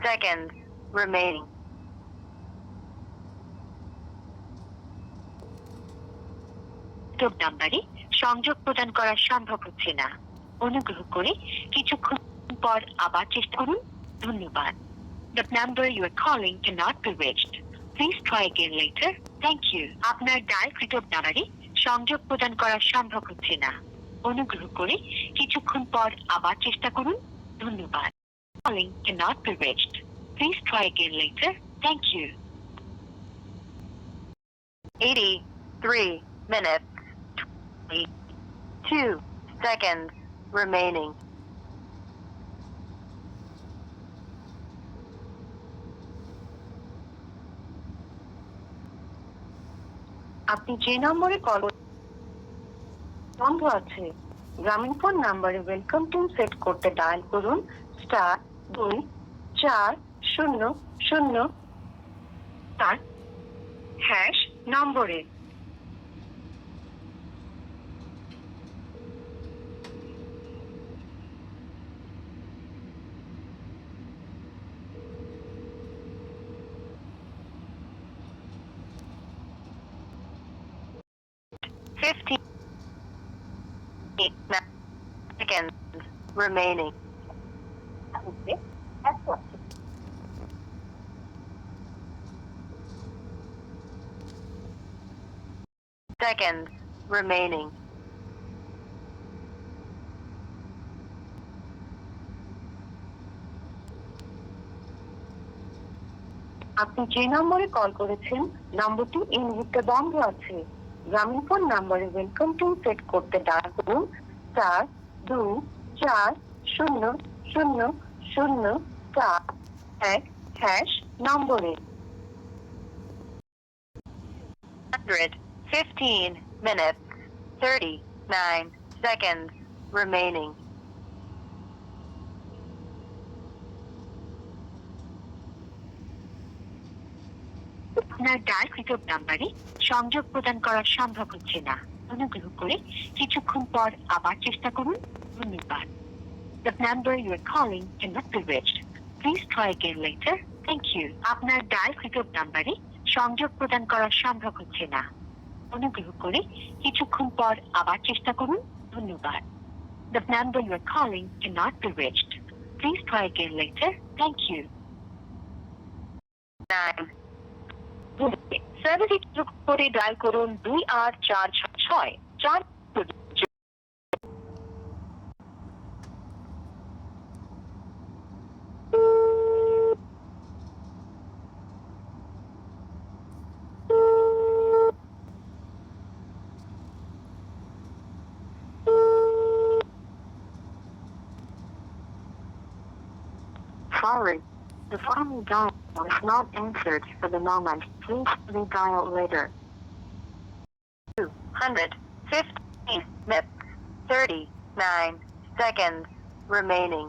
seconds remaining. নাম্বারে সংযোগ প্রদান করা সম্ভব হচ্ছে না। অনুগ্রহ করে কিছুক্ষণ পর আবার চেষ্টা করুন। ধন্যবাদ। The number you are calling cannot be reached. Please try again later. Thank you. আপনার ডায়ালকৃত নাম্বারে সংযোগ প্রদান করা সম্ভব হচ্ছে না। অনুগ্রহ করে কিছুক্ষণ পর আবার চেষ্টা করুন। ধন্যবাদ। Calling cannot be reached. Please try again later. Thank you. 83 minutes, 22 seconds remaining. আপনি যে নম্বরে কল বন্ধ আছে গ্রামীণ ফোন নাম্বারে ওয়েলকাম টু সেট করতে ডায়াল করুন *240** নম্বরে। Seconds remaining. Seconds remaining. আপনি যে নম্বরে কল করেছেন নম্বরটি এই মুহূর্তে বন্ধ আছে। গ্রামীণ ফোন নাম্বারে ওয়েলকাম টু সেট করতে ডায়াল করুন *240*004# নম্বরে। 115 minutes, 39 seconds remaining. আপনার ডায়ালকৃত নাম্বারে সংযোগ প্রদান করা সম্ভব হচ্ছে না। অনুগ্রহ করে কিছুক্ষণ পর আবার চেষ্টা করুন। ধন্যবাদ। The number you are calling cannot be reached. Please try again later. Thank you. আপনার ডায়ালকৃত নাম্বারে সংযোগ প্রদান করা সম্ভব হচ্ছে না। অনুগ্রহ করে কিছুক্ষণ পর আবার চেষ্টা করুন। ধন্যবাদ। The number you are calling cannot be reached. Please try again later. Thank you. 9 service করে ডায়াল করুন 28466 Sorry, the phone you dialed is not answered for the moment. Please redial later. 215 minutes, 39 seconds remaining.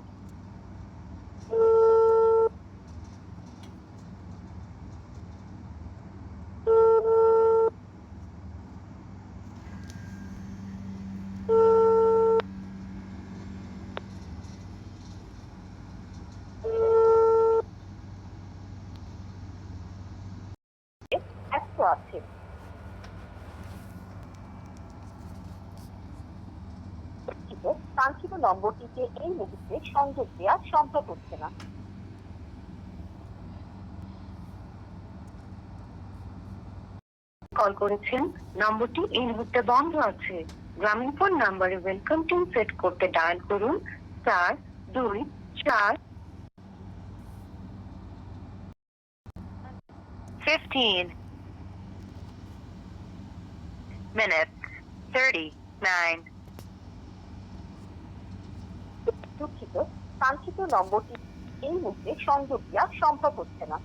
আছে কাঙ্ক্ষিত নম্বরটিকে এই মুহূর্তে সংযোগ দেওয়া সম্ভব হচ্ছে না। কল করেছেন নম্বরটি এই মুহূর্তে বন্ধ আছে। গ্রামীণ ফোন নাম্বারে ওয়েলকাম টু সেট করতে ডায়াল করুন *240*. 15 minutes, 39. দুঃখিত, কাঙ্ক্ষিত নম্বরটি এই মুহূর্তে সংযোগ দেওয়া সম্ভব হচ্ছে না।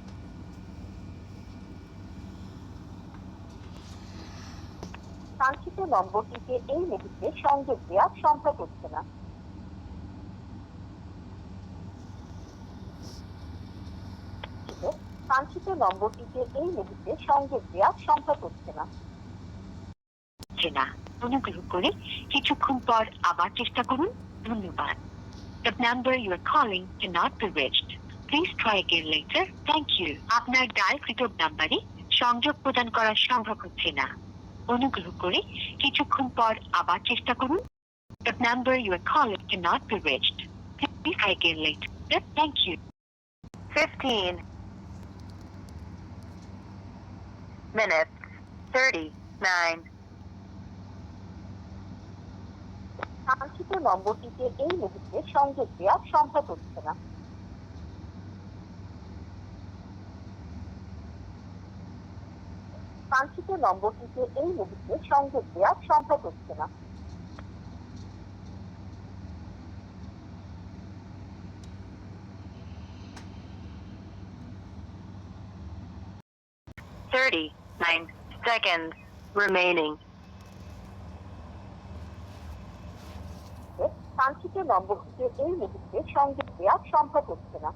কাঙ্ক্ষিত নম্বরটিকে এই মুহূর্তে সংযোগ দেওয়া সম্ভব হচ্ছে না। কাঙ্ক্ষিত নম্বরটিকে এই মুহূর্তে সংযোগ দেওয়া সম্ভব হচ্ছে না। অনুগ্রহ করে কিছুক্ষণ পর আবার চেষ্টা করুন। ধন্যবাদ। The number you are calling cannot be reached. Please try again later. Thank you. আপনার ডায়ালকৃত নাম্বারে সংযোগ প্রদান করা সম্ভব হচ্ছে না। অনুগ্রহ করে কিছুক্ষণ পর আবার চেষ্টা করুন। The number you are calling cannot be reached. Please try again later. Thank you. 15 minutes 39. কাঙ্ক্ষিত নম্বরটিতে এই মুহূর্তে সংযোগ দেওয়া সম্ভব হচ্ছে না। কাঙ্ক্ষিত নম্বরটিতে এই মুহূর্তে সংযোগ দেওয়া সম্ভব হচ্ছে না। 39 seconds remaining. কাঙ্ক্ষিত নম্বরটিতে এই মুহূর্তে সংযোগ দেওয়া সম্ভব হচ্ছে না।